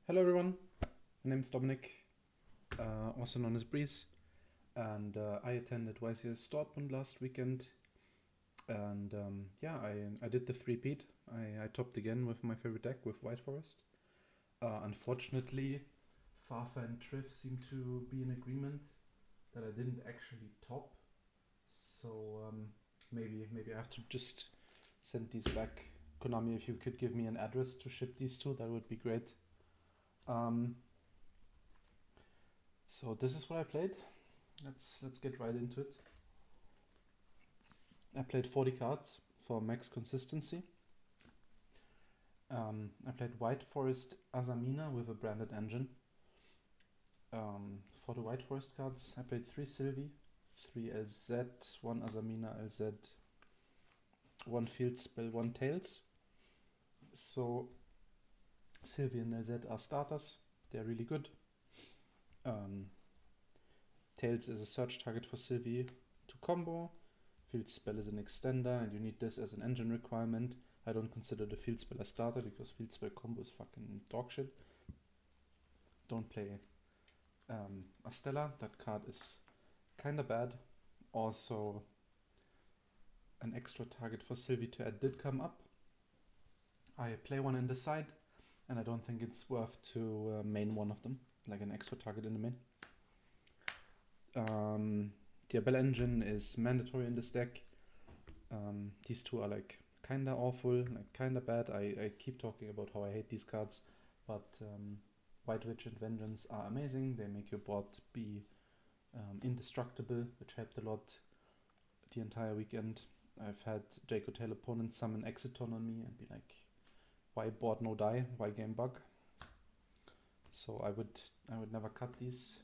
Hello everyone, my name is Dominic, also known as Breeze, and I attended YCS Dortmund last weekend, and I did the three-peat. I topped again with my favorite deck with White Forest. Unfortunately, Fafa and Triff seem to be in agreement that I didn't actually top, so maybe I have to just send these back. Konami, if you could give me an address to ship these to, that would be great. Um, So this is what I played. Let's get right into it. I played 40 cards for max consistency. I played White Forest Azamina with a branded engine. For the White Forest cards, I played 3 Sylvie, 3 LZ, 1 Azamina LZ, 1 Field Spell, 1 Tails. So Sylvie and LZ are starters. They're really good. Tails is a search target for Sylvie to combo. Field Spell is an extender, and you need this as an engine requirement. I don't consider the Field Spell a starter because Field Spell combo is fucking dog shit. Don't play Astella. That card is kinda bad. Also, an extra target for Sylvie to add did come up. I play one in the side, and I don't think it's worth to main one of them, like an extra target in the main. The Bell Engine is mandatory in this deck. These two are like kinda awful, like kinda bad. I keep talking about how I hate these cards, but White Witch and Vengeance are amazing. They make your board be indestructible, which helped a lot the entire weekend. I've had Jaco Tail opponents summon Exiton on me and be like, why board no die? Why game bug? So I would never cut these.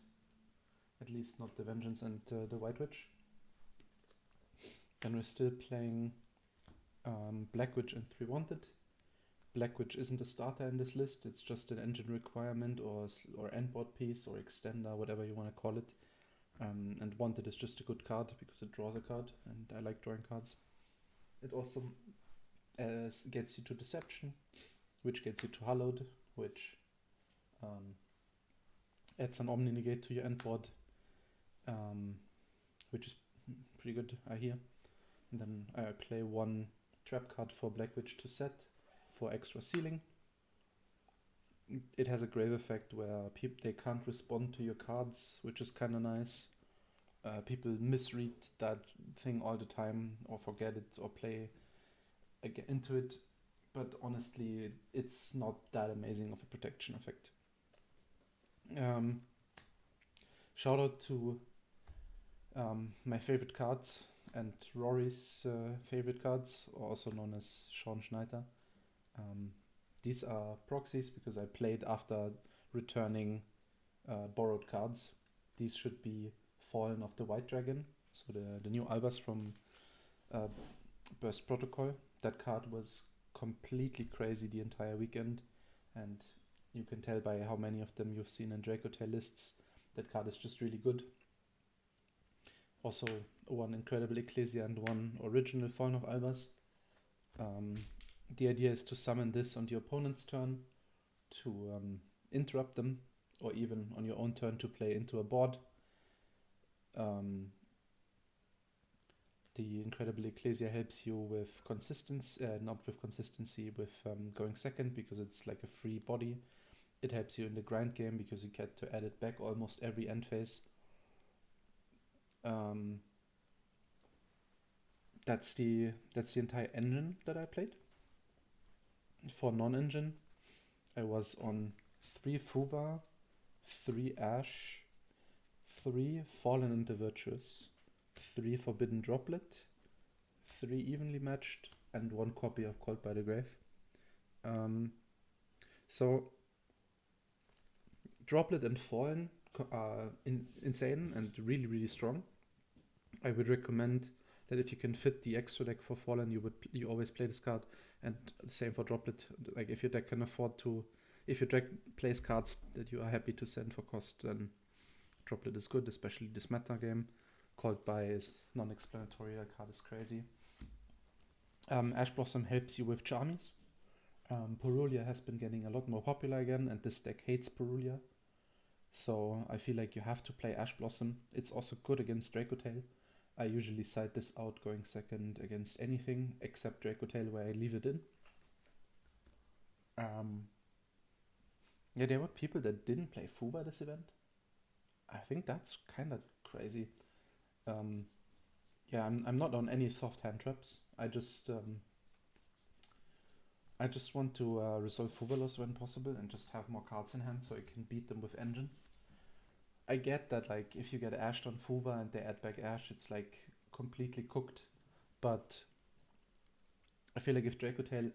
At least not the Vengeance and the White Witch. Then we're still playing Black Witch and 3 Wanted. Black Witch isn't a starter in this list, it's just an engine requirement or endboard piece or extender, whatever you want to call it. And Wanted is just a good card because it draws a card, and I like drawing cards. It also gets you to Deception, which gets you to Hallowed, which adds an Omni Negate to your endboard, which is pretty good, I hear. And then I play 1 trap card for Black Witch to set for extra sealing. It has a grave effect where they can't respond to your cards, which is kind of nice. People misread that thing all the time or forget it or play into it, but honestly it's not that amazing of a protection effect. Shout out to my favorite cards and Rory's favorite cards, also known as Sean Schneider. These are proxies because I played after returning borrowed cards. These should be Fallen of the White Dragon, so the new albaz from Burst Protocol. That card was completely crazy the entire weekend, and you can tell by how many of them you've seen in Dracotail lists. That card is just really good. Also, 1 Incredible Ecclesia and 1 original Fallen of Albaz. The idea is to summon this on your opponent's turn to interrupt them, or even on your own turn to play into a board. The Incredible Ecclesia helps you with consistency, not with consistency, with going second because it's like a free body. It helps you in the grind game because you get to add it back almost every end phase. That's the entire engine that I played. For non-engine, I was on 3 Fuva, 3 Ash, 3 Fallen and the Virtuous, 3 Forbidden Droplet, 3 Evenly Matched, and 1 copy of Called by the Grave. So Droplet and Fallen are insane and really, really strong. I would recommend that if you can fit the extra deck for Fallen, you always play this card, and same for Droplet. Like if your deck can afford to, if your deck plays cards that you are happy to send for cost, then Droplet is good, especially this meta game. Called by is non-explanatory, that card is crazy. Ash Blossom helps you with Charmies, Purulia has been getting a lot more popular again, and this deck hates Purulia. So I feel like you have to play Ash Blossom. It's also good against Dracotail. I usually side this out going second against anything except Dracotail, where I leave it in. Yeah, there were people that didn't play Fuba this event. I think that's kind of crazy. Um, yeah, I'm not on any soft hand traps. I just want to resolve Fuvalos when possible and just have more cards in hand so I can beat them with Engine. I get that, like, if you get ashed on Fuva and they add back Ash, it's like completely cooked. But I feel like if Dracotail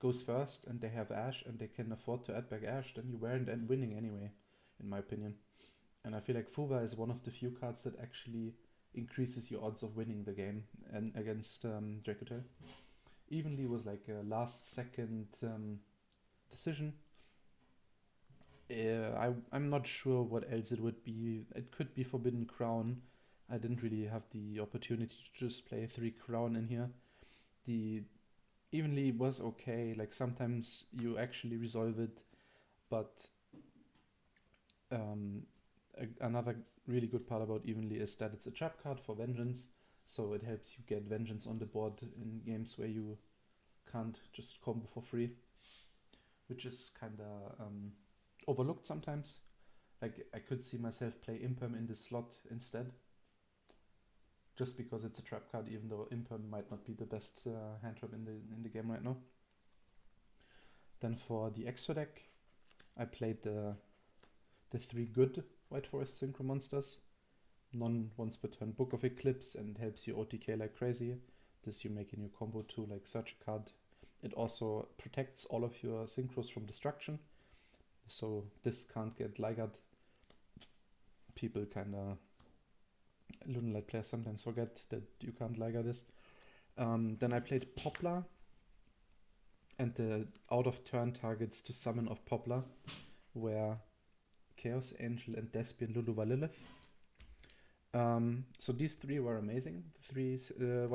goes first and they have Ash and they can afford to add back Ash, then you weren't winning anyway, in my opinion. And I feel like Fuva is one of the few cards that actually increases your odds of winning the game and against Dracotail. Evenly was like a last second decision. I'm not sure what else it would be. It could be Forbidden Crown. I didn't really have the opportunity to just play 3 Crown in here. The Evenly was okay. Like sometimes you actually resolve it, but another really good part about Evenly is that it's a trap card for Vengeance, so it helps you get Vengeance on the board in games where you can't just combo for free, which is kinda overlooked sometimes. Like I could see myself play Imperm in this slot instead, just because it's a trap card, even though Imperm might not be the best hand trap in the game right now. Then for the extra deck, I played the 3 good White Forest Synchro monsters. Non once per turn Book of Eclipse and helps you OTK like crazy. This you make in your combo to like search a card. It also protects all of your synchros from destruction. So this can't get Ligard. People kinda Lunalight players sometimes forget that you can't Ligar this. Then I played Poplar, and the out of turn targets to summon of Poplar were Chaos Angel and Despian Luluva Lilith. So these 3 were amazing. The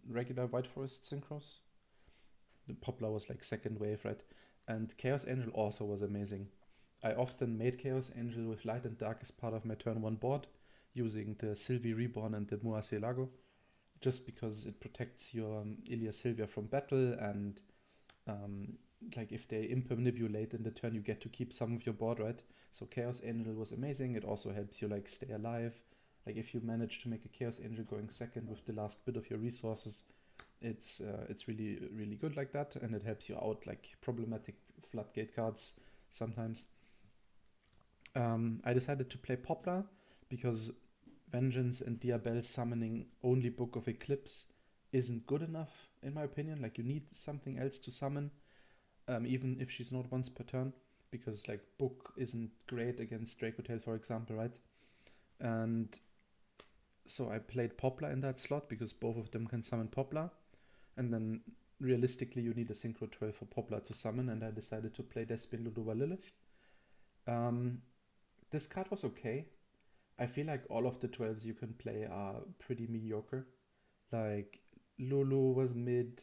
regular White Forest synchros. The Poplar was like second wave, right? And Chaos Angel also was amazing. I often made Chaos Angel with Light and Dark as part of my turn 1 board, using the Sylvie Reborn and the Muase Lago, just because it protects your Ilia Sylvia from battle, and like if they impermanibulate in the turn, you get to keep some of your board, right? So Chaos Angel was amazing. It also helps you like stay alive. Like if you manage to make a Chaos Angel going second with the last bit of your resources, it's really really good like that, and it helps you out like problematic floodgate cards sometimes. I decided to play Poplar because Vengeance and Diabel summoning only Book of Eclipse isn't good enough in my opinion. Like you need something else to summon, even if she's not once per turn, because like Book isn't great against Dracotail, for example, right? And so I played Poplar in that slot because both of them can summon Poplar, and then realistically you need a Synchro 12 for Poplar to summon, and I decided to play Despian Luluva Lilith. This card was okay. I feel like all of the 12s you can play are pretty mediocre. Like Lulu was mid,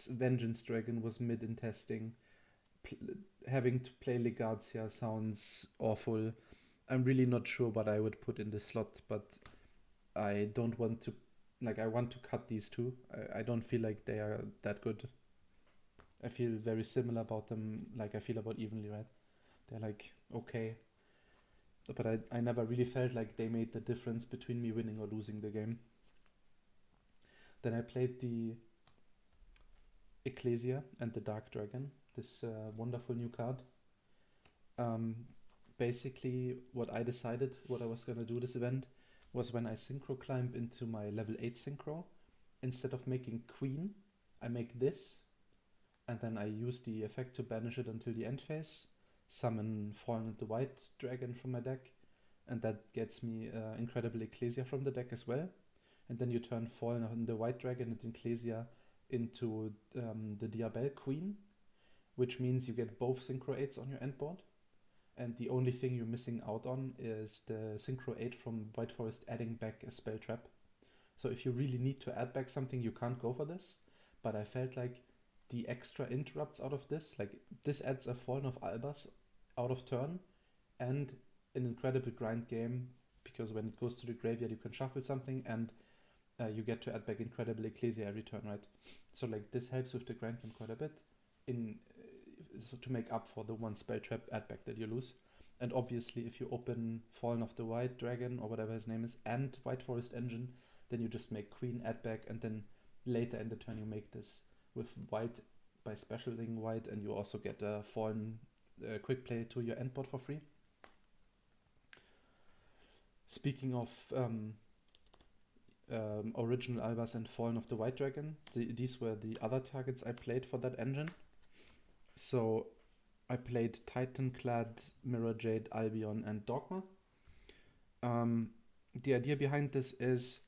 Vengeance Dragon was mid in testing. Having to play Legacia sounds awful. I'm really not sure what I would put in this slot, but I don't want to, like, I want to cut these 2. I don't feel like they are that good. I feel very similar about them, like I feel about Evenly, right? They're like okay, but I never really felt like they made the difference between me winning or losing the game. Then I played the Ecclesia and the Dark Dragon, this wonderful new card. Basically, what I decided what I was gonna do this event was when I synchro climb into my level 8 synchro, instead of making Queen, I make this, and then I use the effect to banish it until the end phase, summon Fallen the White Dragon from my deck, and that gets me Incredible Ecclesia from the deck as well. And then you turn Fallen the White Dragon and Ecclesia into the Diabel Queen, which means you get both Synchro 8s on your end board. And the only thing you're missing out on is the Synchro 8 from White Forest adding back a spell trap. So if you really need to add back something, you can't go for this. But I felt like the extra interrupts out of this, like this adds a Fallen of Albaz out of turn and an incredible grind game, because when it goes to the graveyard you can shuffle something and you get to add back Incredible Ecclesia every turn, right? So like this helps with the grind game quite a bit in so to make up for the one spell trap add back that you lose. And obviously if you open Fallen of the White Dragon or whatever his name is and White Forest Engine, then you just make Queen add back, and then later in the turn you make this with white by specialing white, and you also get a Fallen quick play to your end board for free. Speaking of original Albaz and Fallen of the White Dragon, these were the other targets I played for that engine. So I played Titanclad, Mirror Jade, Albion, and Dogma. The idea behind this is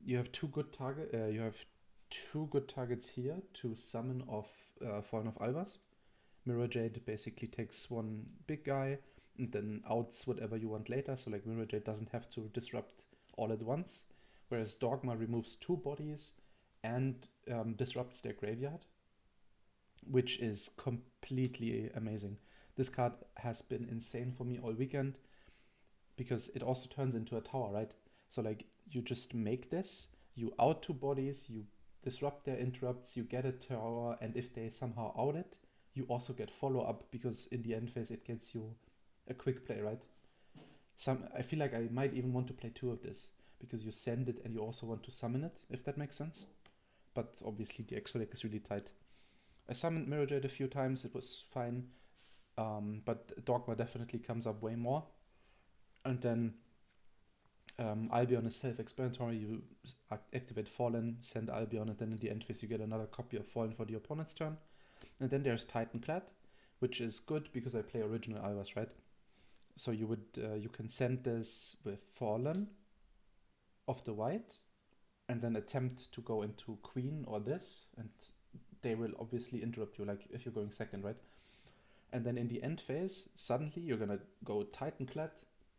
you have two good targets here to summon off Fallen of Albaz. Mirror Jade basically takes one big guy and then outs whatever you want later. So like Mirror Jade doesn't have to disrupt all at once, whereas Dogma removes two bodies and disrupts their graveyard, which is completely amazing. This card has been insane for me all weekend because it also turns into a tower, right? So like you just make this, you out two bodies, you disrupt their interrupts, you get a tower, and if they somehow out it, you also get follow up, because in the end phase it gets you a quick play, right? I feel like I might even want to play two of this, because you send it and you also want to summon it, if that makes sense. But obviously the extra deck is really tight. I summoned Mirror Jade a few times, it was fine, but Dogma definitely comes up way more. And then Albion is self-explanatory. You activate Fallen, send Albion, and then in the end phase you get another copy of Fallen for the opponent's turn. And then there's Titanclad, which is good because I play original Albaz, right? So you can send this with Fallen of the White, and then attempt to go into Queen or this, and they will obviously interrupt you, like if you're going second, right? And then in the end phase, suddenly you're gonna go Titanclad,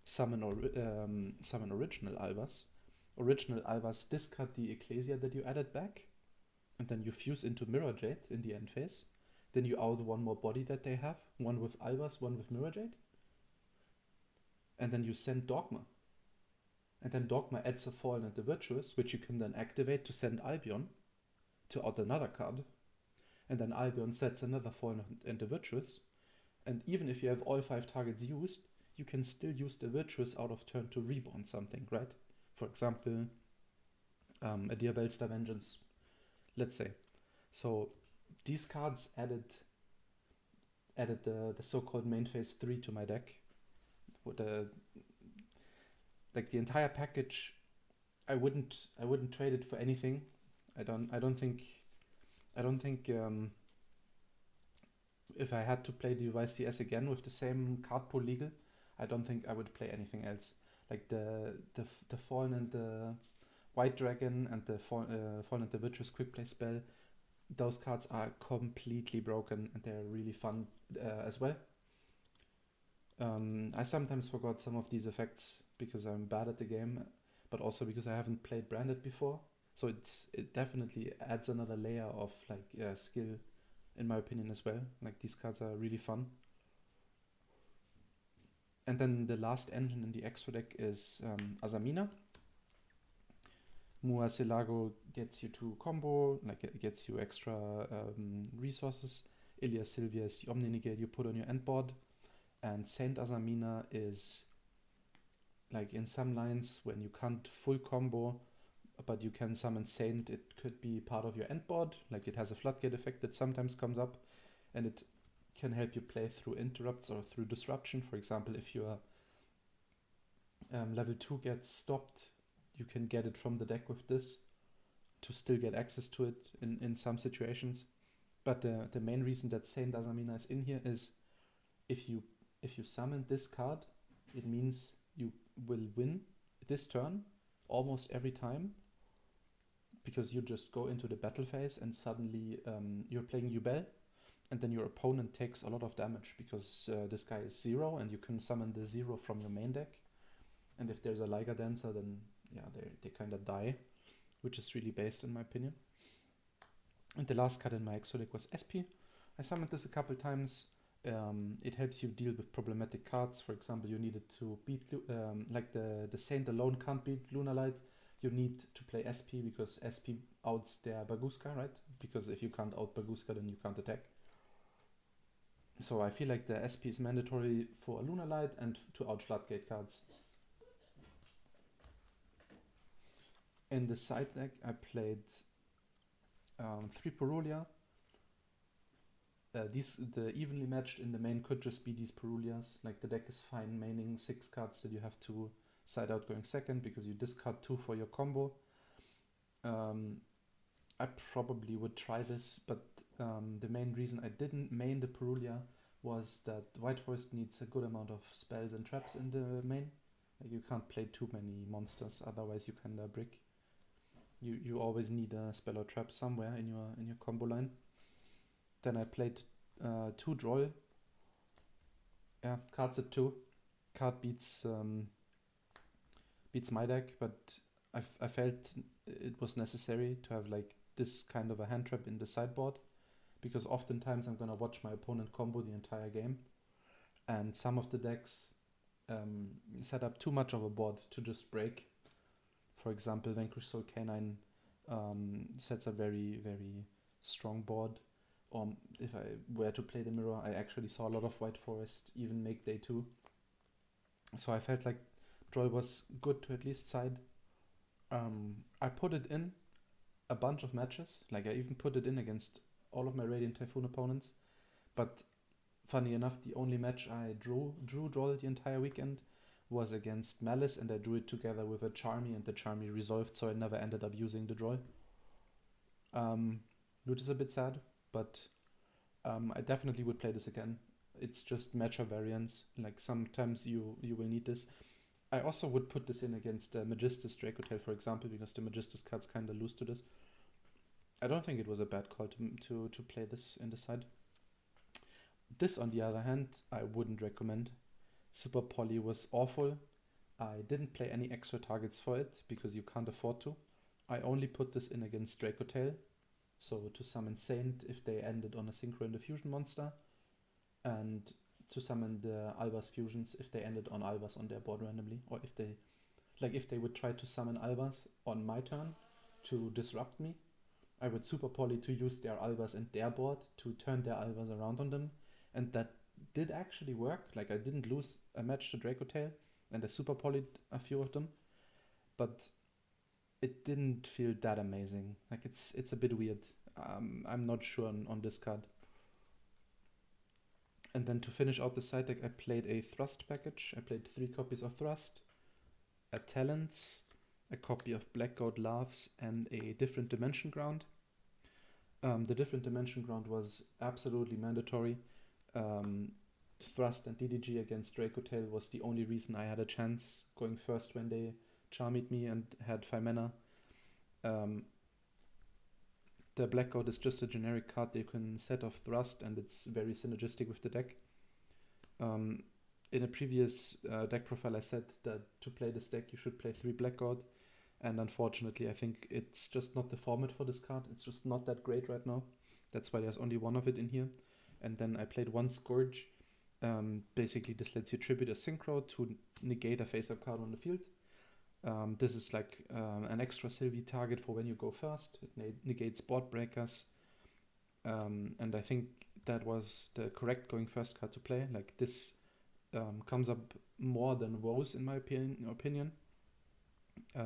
summon original Albaz. Original Albaz, discard the Ecclesia that you added back, and then you fuse into Mirror Jade in the end phase. Then you out one more body that they have, one with Albaz, one with Mirror Jade. And then you send Dogma. And then Dogma adds a Fallen and the Virtuous, which you can then activate to send Albion to out another card. And then Albion sets another Fallen and the Virtuous. And even if you have all 5 targets used, you can still use the Virtuous out of turn to reborn something, right? For example, a Dear Bellstar Vengeance, let's say. So these cards added the so-called main phase 3 to my deck. The entire package, I wouldn't trade it for anything. I don't think if I had to play the YCS again with the same card pool legal, I don't think I would play anything else. Like the Fallen and the White Dragon and the Fallen and the Virtuous quick play spell, those cards are completely broken and they're really fun as well. I sometimes forgot some of these effects because I'm bad at the game, but also because I haven't played Branded before. So it definitely adds another layer of skill, in my opinion as well. Like these cards are really fun. And then the last engine in the extra deck is Azamina. Muaselago gets you to combo, like it gets you extra resources. Ilia Sylvia is the Omni Negate you put on your end board. And Saint Azamina is, like in some lines, when you can't full combo, but you can summon Saint, it could be part of your end board. Like it has a floodgate effect that sometimes comes up, and it can help you play through interrupts or through disruption. For example, if your level 2 gets stopped, you can get it from the deck with this to still get access to it in some situations. But the main reason that Saint Azamina is in here is if you summon this card, it means you will win this turn almost every time, because you just go into the battle phase and suddenly you're playing Yubel, and then your opponent takes a lot of damage because this guy is 0 and you can summon the 0 from your main deck. And if there's a Liger Dancer, then yeah, they kind of die, which is really based in my opinion. And the last card in my exo deck was SP. I summoned this a couple times. It helps you deal with problematic cards. For example, you needed to beat, like the Saint alone can't beat Lunar Light. You need to play SP because SP outs their Baguska, right? Because if you can't out Baguska, then you can't attack. So I feel like the SP is mandatory for Lunar Light and to out Floodgate cards. In the side deck, I played 3 Perulia. The evenly matched in the main could just be these Perulias. Like the deck is fine maining 6 cards that you have to side out going second because you discard 2 for your combo. I probably would try this, but the main reason I didn't main the Perulia was that White Forest needs a good amount of spells and traps in the main. Like you can't play too many monsters, otherwise you can brick. You always need a spell or trap somewhere in your combo line. Then I played 2 Droll. Yeah, cards at 2. Card beats my deck, but I felt it was necessary to have like this kind of a hand trap in the sideboard, because oftentimes I'm gonna watch my opponent combo the entire game, and some of the decks set up too much of a board to just break. For example, Vanquish Soul Canine sets a very, very strong board. Or if I were to play the mirror, I actually saw a lot of White Forest even make day 2. So I felt like Droll was good to at least side. I put it in a bunch of matches. Like I even put it in against all of my Radiant Typhoon opponents. But funny enough, the only match I drew Droll the entire weekend was against Malice, and I drew it together with a Charmy, and the Charmy resolved, so I never ended up using the Droll. Which is a bit sad, but I definitely would play this again. It's just matchup variance. Like sometimes you will need this. I also would put this in against Magistus Dracotail, for example, because the Magistus cards kind of lose to this. I don't think it was a bad call to play this in the side. This, on the other hand, I wouldn't recommend. Super Poly was awful. I didn't play any extra targets for it because you can't afford to. I only put this in against Dracotail, so to summon Saint if they ended on a Synchro in the Fusion monster, and to summon the albaz fusions if they ended on albaz on their board randomly, or if they would try to summon albaz on my turn to disrupt me, I would Super Poly to use their albaz and their board to turn their albaz around on them, and that did actually work. Like I didn't lose a match to Dracotail, and I Super Polyed a few of them, but it didn't feel that amazing. Like it's a bit weird. I'm not sure on this card. And then to finish out the side deck, I played a Thrust package. I played 3 copies of Thrust, a Talents, a copy of Black Goat Loves, and a Different Dimension Ground. The Different Dimension Ground was absolutely mandatory. Thrust and DDG against Dracotail was the only reason I had a chance going first when they Charmied me and had 5 mana. The Black Goat is just a generic card that you can set off Thrust, and it's very synergistic with the deck. In a previous deck profile, I said that to play this deck, you should play 3 Black Goat, and unfortunately, I think it's just not the format for this card. It's just not that great right now. That's why there's only 1 of it in here. And then I played 1 Scourge. Basically, this lets you tribute a Synchro to negate a face-up card on the field. This is like an extra Sylvie target for when you go first. It negates board breakers. And I think that was the correct going first card to play. Like this comes up more than Woes in my opinion.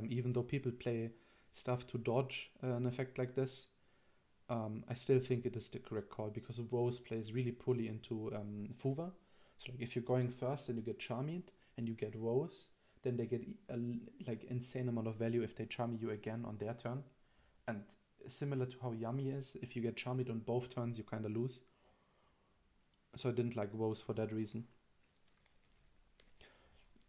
Even though people play stuff to dodge an effect like this, I still think it is the correct call, because Woes plays really poorly into Fuva. So like if you're going first and you get Charmied and you get Woes, then they get a like insane amount of value if they Charmy you again on their turn. And similar to how Yummy is, if you get Charmied on both turns, you kind of lose. So I didn't like Woes for that reason.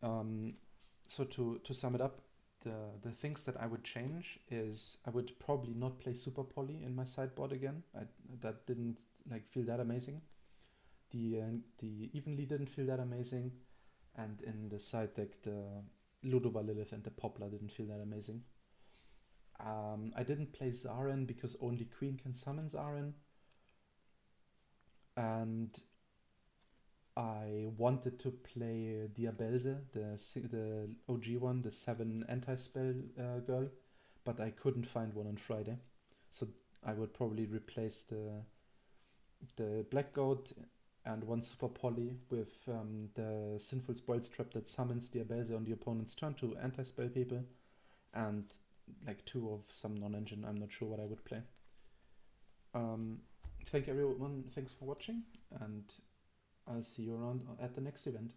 So to sum it up, the things that I would change is I would probably not play Super Poly in my sideboard again. That didn't like feel that amazing. The Evenly didn't feel that amazing, and in the side deck the Ludova Lilith and the Poplar didn't feel that amazing. I didn't play Zaren because only Queen can summon Zaren, and I wanted to play Diabelze, the OG one, the 7 anti-spell girl, but I couldn't find one on Friday. So I would probably replace the Black Goat and one Super Poly with the Sinful Spoils Trap that summons Diabelze on the opponent's turn to anti-spell people, and like 2 of some non-engine. I'm not sure what I would play. Thank everyone. Thanks for watching, and I'll see you around at the next event.